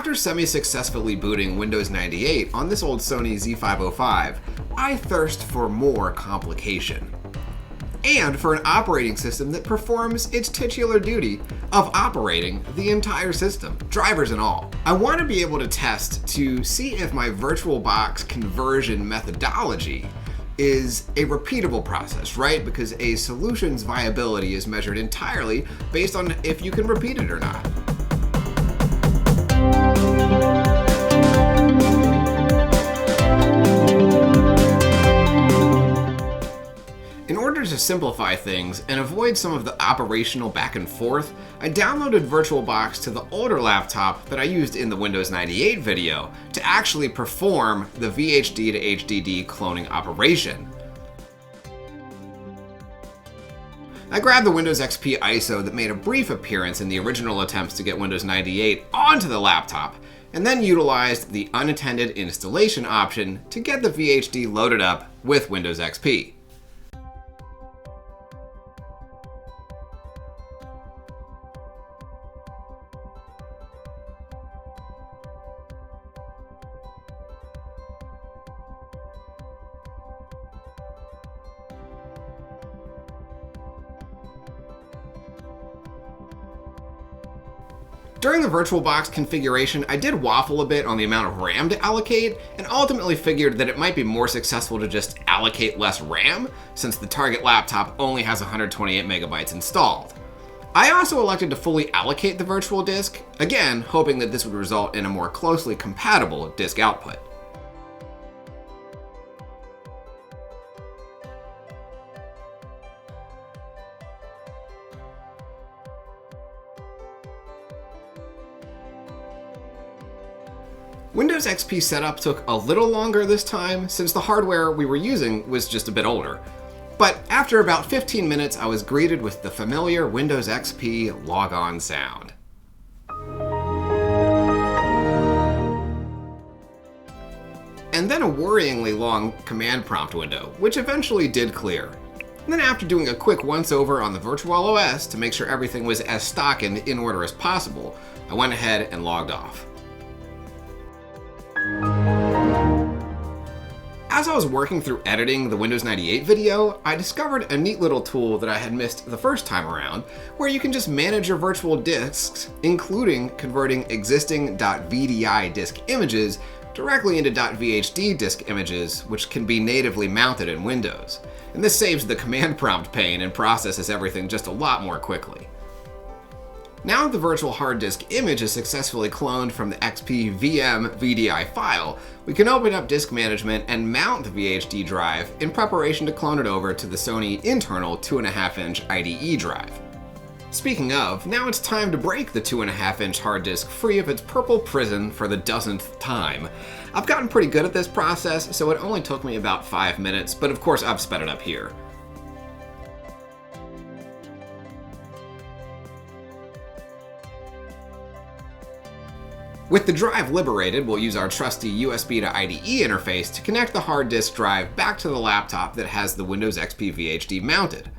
After semi-successfully booting Windows 98 on this old Sony Z505, I thirst for more complication. And for an operating system that performs its titular duty of operating the entire system, drivers and all. I want to be able to test to see if my VirtualBox conversion methodology is a repeatable process, right? Because a solution's viability is measured entirely based on if you can repeat it or not. In order to simplify things and avoid some of the operational back and forth, I downloaded VirtualBox to the older laptop that I used in the Windows 98 video to actually perform the VHD to HDD cloning operation. I grabbed the Windows XP ISO that made a brief appearance in the original attempts to get Windows 98 onto the laptop, and then utilized the unattended installation option to get the VHD loaded up with Windows XP. During the VirtualBox configuration, I did waffle a bit on the amount of RAM to allocate, and ultimately figured that it might be more successful to just allocate less RAM, since the target laptop only has 128 megabytes installed. I also elected to fully allocate the virtual disk, again hoping that this would result in a more closely compatible disk output. Windows XP setup took a little longer this time since the hardware we were using was just a bit older. But after about 15 minutes, I was greeted with the familiar Windows XP logon sound. And then a worryingly long command prompt window, which eventually did clear. And then after doing a quick once-over on the VirtualOS to make sure everything was as stock and in order as possible, I went ahead and logged off. As I was working through editing the Windows 98 video, I discovered a neat little tool that I had missed the first time around, where you can just manage your virtual disks, including converting existing .vdi disk images directly into .vhd disk images, which can be natively mounted in Windows. And this saves the command prompt pain and processes everything just a lot more quickly. Now that the virtual hard disk image is successfully cloned from the XP VM VDI file, we can open up disk management and mount the VHD drive in preparation to clone it over to the Sony internal 2.5-inch IDE drive. Speaking of, now it's time to break the 2.5-inch hard disk free of its purple prison for the dozenth time. I've gotten pretty good at this process, so it only took me about 5 minutes, but of course I've sped it up here. With the drive liberated, we'll use our trusty USB to IDE interface to connect the hard disk drive back to the laptop that has the Windows XP VHD mounted.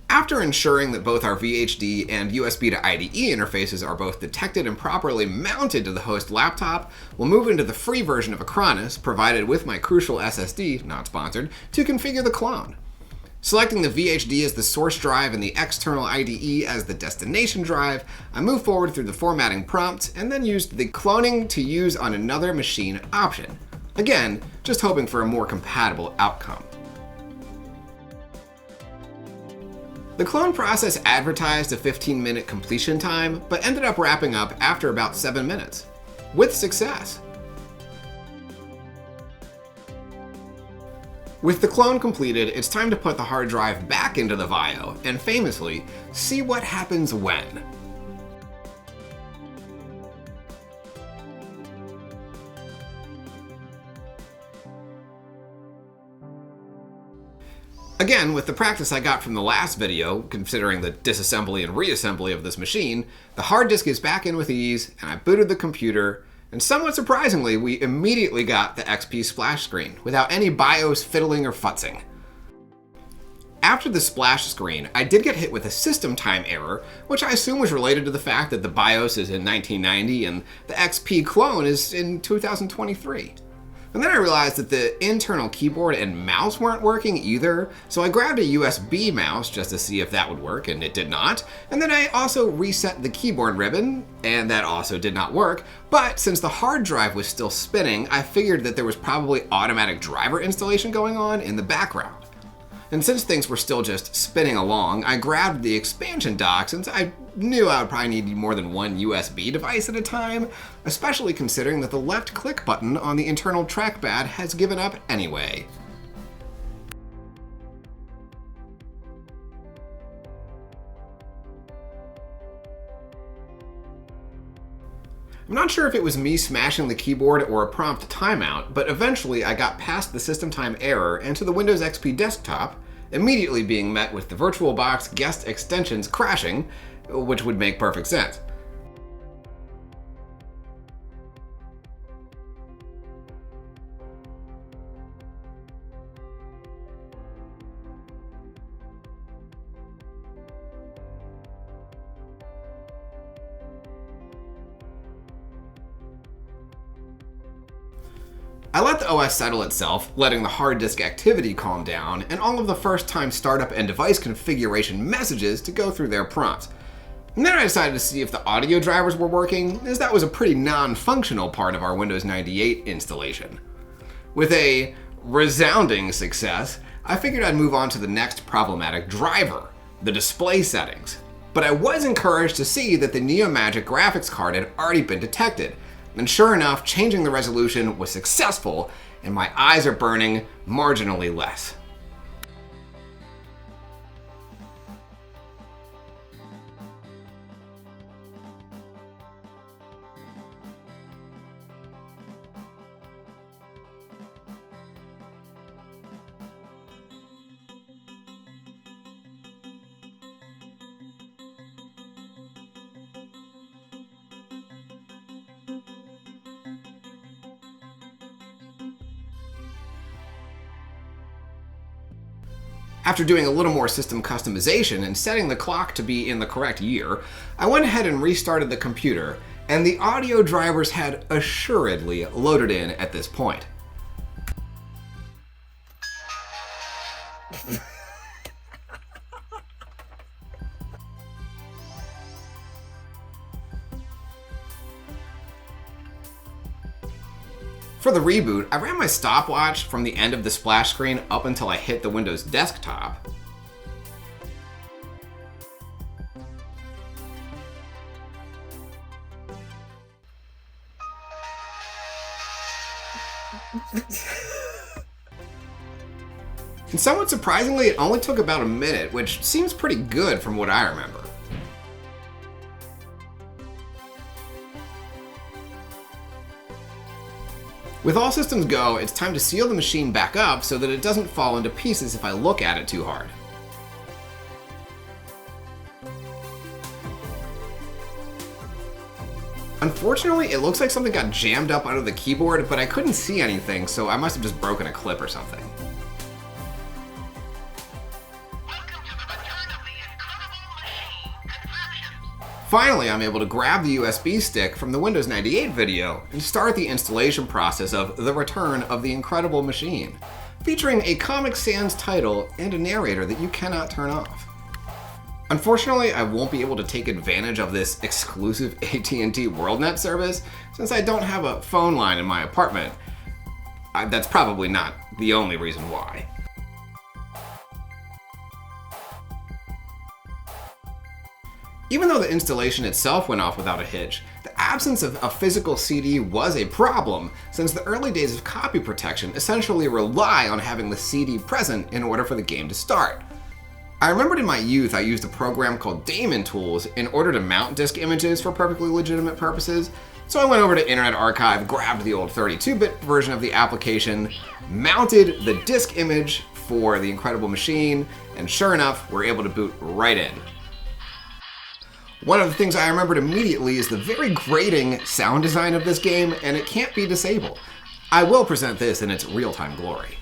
After ensuring that both our VHD and USB to IDE interfaces are both detected and properly mounted to the host laptop, we'll move into the free version of Acronis, provided with my crucial SSD, not sponsored, to configure the clone. Selecting the VHD as the source drive and the external IDE as the destination drive, I move forward through the formatting prompt and then used the cloning to use on another machine option. Again, just hoping for a more compatible outcome. The clone process advertised a 15-minute completion time, but ended up wrapping up after about 7 minutes, with success. With the clone completed, it's time to put the hard drive back into the VIO, and famously, see what happens when. Again, with the practice I got from the last video, considering the disassembly and reassembly of this machine, the hard disk is back in with ease, and I booted the computer, and somewhat surprisingly, we immediately got the XP splash screen, without any BIOS fiddling or futzing. After the splash screen, I did get hit with a system time error, which I assume was related to the fact that the BIOS is in 1990 and the XP clone is in 2023. And then I realized that the internal keyboard and mouse weren't working either, so I grabbed a USB mouse just to see if that would work, and it did not. And then I also reset the keyboard ribbon, and that also did not work. But since the hard drive was still spinning, I figured that there was probably automatic driver installation going on in the background. And since things were still just spinning along, I grabbed the expansion dock since I knew I would probably need more than one USB device at a time, especially considering that the left click button on the internal trackpad has given up anyway. I'm not sure if it was me smashing the keyboard or a prompt timeout, but eventually I got past the system time error and to the Windows XP desktop, immediately being met with the VirtualBox guest extensions crashing, which would make perfect sense. I let the OS settle itself, letting the hard disk activity calm down, and all of the first-time startup and device configuration messages to go through their prompts. And then I decided to see if the audio drivers were working, as that was a pretty non-functional part of our Windows 98 installation. With a resounding success, I figured I'd move on to the next problematic driver, the display settings. But I was encouraged to see that the NeoMagic graphics card had already been detected. And sure enough, changing the resolution was successful, and my eyes are burning marginally less. After doing a little more system customization and setting the clock to be in the correct year, I went ahead and restarted the computer, and the audio drivers had assuredly loaded in at this point. For the reboot, I ran my stopwatch from the end of the splash screen up until I hit the Windows desktop. And somewhat surprisingly, it only took about a minute, which seems pretty good from what I remember. With all systems go, it's time to seal the machine back up so that it doesn't fall into pieces if I look at it too hard. Unfortunately, it looks like something got jammed up under the keyboard, but I couldn't see anything, so I must have just broken a clip or something. Finally, I'm able to grab the USB stick from the Windows 98 video and start the installation process of The Return of the Incredible Machine, featuring a Comic Sans title and a narrator that you cannot turn off. Unfortunately, I won't be able to take advantage of this exclusive AT&T WorldNet service since I don't have a phone line in my apartment. That's probably not the only reason why. Even though the installation itself went off without a hitch, the absence of a physical CD was a problem, since the early days of copy protection essentially rely on having the CD present in order for the game to start. I remembered in my youth I used a program called Daemon Tools in order to mount disk images for perfectly legitimate purposes, so I went over to Internet Archive, grabbed the old 32-bit version of the application, mounted the disk image for the Incredible Machine, and sure enough, we're able to boot right in. One of the things I remembered immediately is the very grating sound design of this game, and it can't be disabled. I will present this in its real-time glory.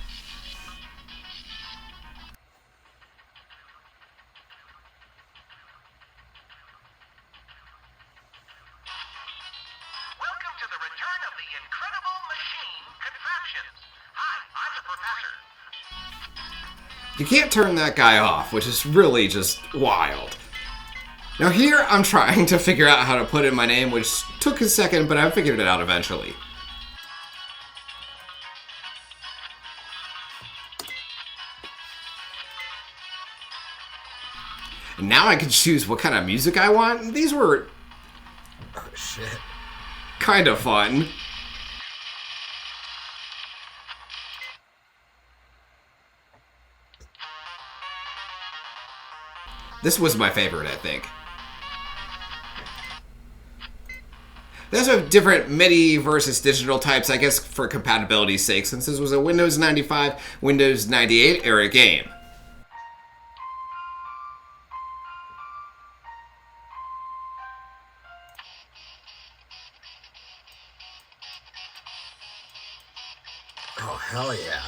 the incredible machine Contraptions. Hi, I'm the professor. You can't turn that guy off, which is really just wild. Now here, I'm trying to figure out how to put in my name, which took a second, but I figured it out eventually. And now I can choose what kind of music I want. These were... oh, shit. Kind of fun. This was my favorite, I think. There's a different MIDI versus digital types, I guess for compatibility's sake, since this was a Windows 95, Windows 98 era game. Oh, hell yeah.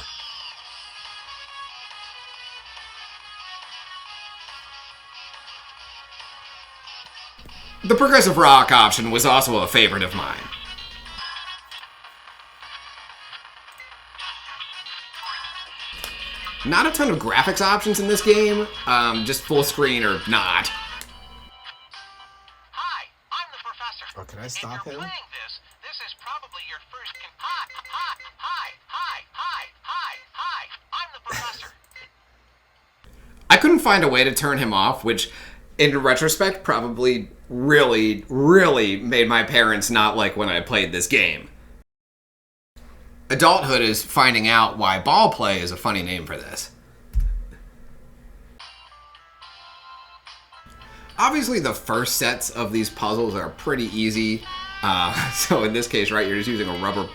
The progressive rock option was also a favorite of mine. Not a ton of graphics options in this game, just full screen or not. Hi, I'm the professor. Oh, can I stop if you're him? playing this is probably your first Hi, I'm the professor. I couldn't find a way to turn him off, which, in retrospect, probably really made my parents not like when I played this game. Adulthood is finding out why ball play is a funny name for this. Obviously, the first sets of these puzzles are pretty easy. So in this case, right, you're just using a rubber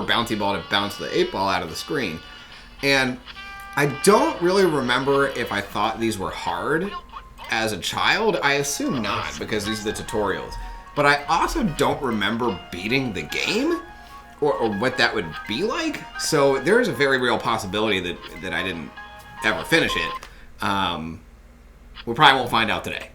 bouncy ball to bounce the 8-ball out of the screen. And I don't really remember if I thought these were hard as a child. I assume not, because these are the tutorials. But I also don't remember beating the game, or what that would be like. So there's a very real possibility that I didn't ever finish it. We probably won't find out today.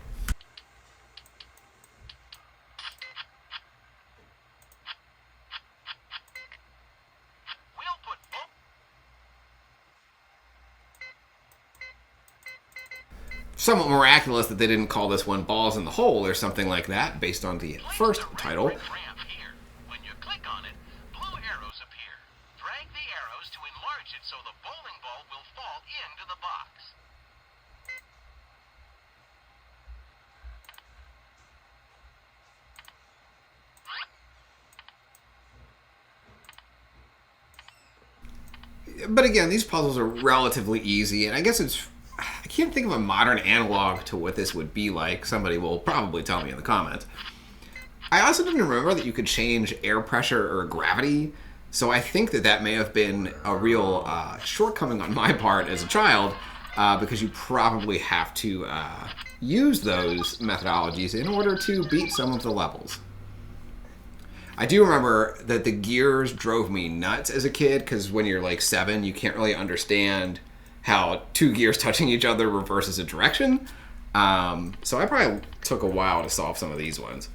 Somewhat miraculous that they didn't call this one Balls in the Hole or something like that, based on the first title. When you click on it, blue arrows appear. Drag the arrows to enlarge it so the bowling ball will fall into the box. But again, these puzzles are relatively easy, and I guess I can't think of a modern analog to what this would be like. Somebody will probably tell me in the comments. I also didn't remember that you could change air pressure or gravity, so I think that may have been a real shortcoming on my part as a child, because you probably have to use those methodologies in order to beat some of the levels. I do remember that the gears drove me nuts as a kid, because when you're like 7, you can't really understand how 2 gears touching each other reverses a direction. So I probably took a while to solve some of these ones.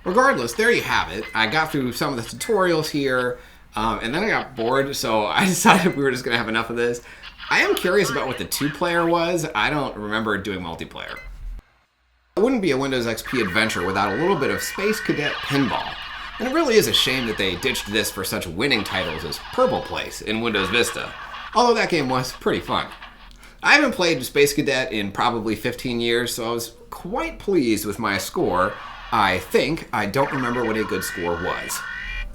Regardless, there you have it. I got through some of the tutorials here, and then I got bored, so I decided we were just going to have enough of this. I am curious about what the 2-player was. I don't remember doing multiplayer. It wouldn't be a Windows XP adventure without a little bit of Space Cadet Pinball. And it really is a shame that they ditched this for such winning titles as Purple Place in Windows Vista, although that game was pretty fun. I haven't played Space Cadet in probably 15 years, so I was quite pleased with my score. I think I don't remember what a good score was.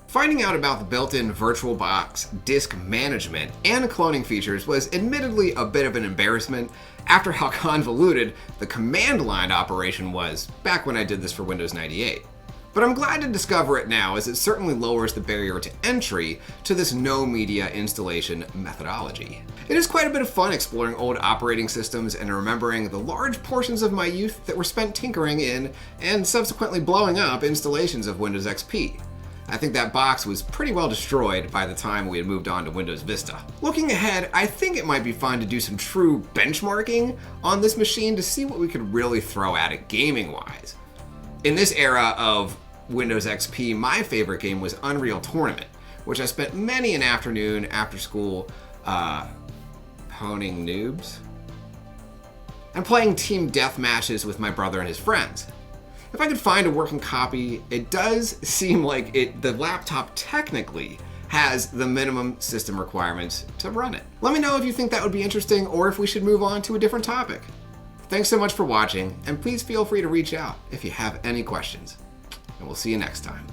Finding out about the built-in VirtualBox disk management and cloning features was admittedly a bit of an embarrassment after how convoluted the command line operation was back when I did this for Windows 98. But I'm glad to discover it now, as it certainly lowers the barrier to entry to this no media installation methodology. It is quite a bit of fun exploring old operating systems and remembering the large portions of my youth that were spent tinkering in and subsequently blowing up installations of Windows XP. I think that box was pretty well destroyed by the time we had moved on to Windows Vista. Looking ahead, I think it might be fun to do some true benchmarking on this machine to see what we could really throw at it gaming-wise. In this era of Windows XP, my favorite game was Unreal Tournament, which I spent many an afternoon after school honing noobs and playing team death matches with my brother and his friends. If I could find a working copy, it does seem like the laptop technically has the minimum system requirements to run it. Let me know if you think that would be interesting or if we should move on to a different topic. Thanks so much for watching, and please feel free to reach out if you have any questions. And we'll see you next time.